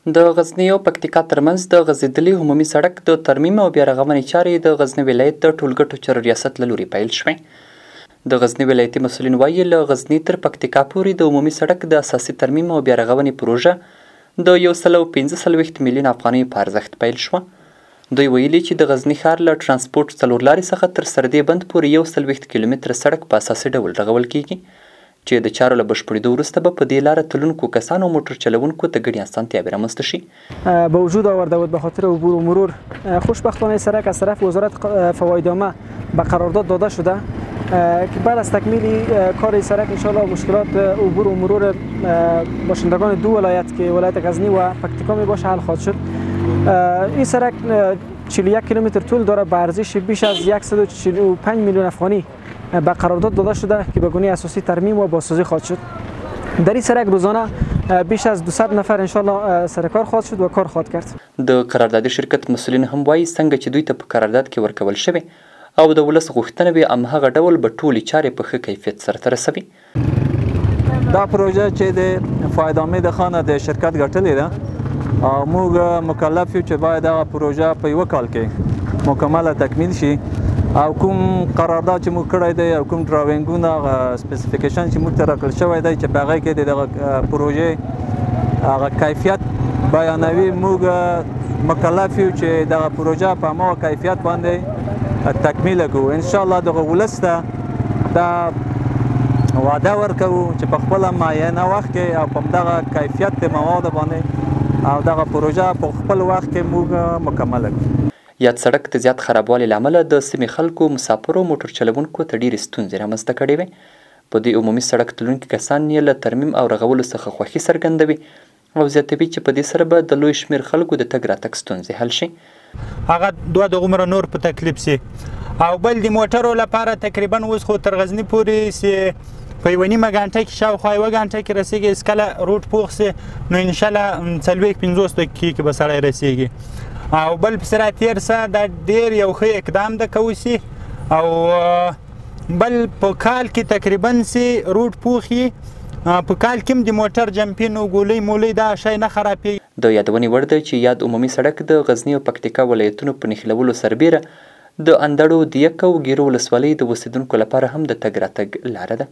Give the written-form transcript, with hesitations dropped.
د غزني او پکتیکا ترمنځ د غځېدلي عمومي سړک د ترمیم او بیا رغونې چارې د غزني ولایت د ټولګټو چارو ریاست له لوري پیل شوې. د غزني ولایتي مسؤلین وایي له غزني تر پکتیکا پورې د عمومي سړک د اساسي ترمیم او بیا رغونې پروژه د 145 میلیون افغانیو په ارزښت پیل شوه. دوی ویلي چې د غزني ښار له ترانسپورټ څلورلارې څخه تر سردې بند پورې 140 کیلومتره سړک په اساسي ډول رغول کیږي چې د چارو له بشپړېدو وروسته به په دې لاره تلونکو کسانو او موټر چلوونکو ته ګڼې اسانتیاوې رامنځته شي. با وجود آورده به خاطر عبور و مرور خوشبختانه سرک از طرف وزارت فوایدنامه به قرارداد داده شده که بعد از تکمیل کار سرک انشاءالله مشکلات عبور و مرور باشندگان دو ولایت که ولایت غزنی و پکتیکا می باشه حل خواهد شد. این سرک 41 کیلومتر طول داره به ارزش بیش از 145 میلیون افغانی به قرارداد داده شده که به گونه اساسی ترمیم و بازسازی خواهد شد. در این سرک روزانه بیش از 200 نفر انشالله سرکار خواهد شد و کار خواهد کرد. د قراردادي شرکت مسئولین هم وایي څنګه چې دوی ته په قرارداد کې ورکول شوی او د ولس غوښتنه وي همهغه ډول به ټولې چارې په ښه کیفیت سرته رسوي. دا پروژه چې د فایدنامې د خانه د شرکت ګټلې ده او موږ مکلف یو چې باید هغه پروژه په یوه کال کې مکمله تکمیل شي او کوم قرارداد چې موږ کړی دی او کوم ډراونګونه هغه سپیسیفیکیشن چې موږ ته راکړل شوی دی چې په هغه کې د دغه پروژې هغه کیفیت بیانوي. موږ مکلف یو چې دغه پروژه په هماغه کیفیت باندې تکمیله کړو. انشاءالله دغه ولس ته دا وعده ورکوو چې په خپله معینه وخت کې او په همدغه کیفیت د موادو باندې او دغه پروژه په خپل وخت کې موږ مکمله کړو. یاد سړک د زیات خرابوالي له امله د سیمې خلکو، مسافرو، موټر چلوونکو ته ډېرې ستونزې رامنځته کړې وې. په دې عمومي سړک تلونکي کسان یې له ترمیم او رغولو څخه خوښي څرګندوي او زیاتوي چې په دې سره به د لوی شمېر خلکو د تګ راتګ ستونزې حل شي. هغه دوه دغومره نور په تکلیف سي او بل د موټرو لپاره تقریبا اوس خو تر غزني پورې سي په یوه نیمه ګنټه کې شاوخوا یوه ګنټه کې رسېږي. هېڅکله روډ پوخ سي نو انشاءالله 40-50 دقیقې کې به سړی رسېږي او بل پسې راتېر سه دا ډېر یو ښه اقدام ده که وسي او بل په کال کې تقریبا سي روډ پوخ یي په کال کې هم د موټر جمپین او ګولۍ مولۍ دا شی نه خرابېږي. د یادونې وړ ده چې یاد عمومي سړک د غزني او پکتیکا ولایتونو په نښلولو سربیره د اندړو، دیک او ګیرو ولسوالۍ د اوسېدونکو لپاره هم د تګ راتګ لاره ده.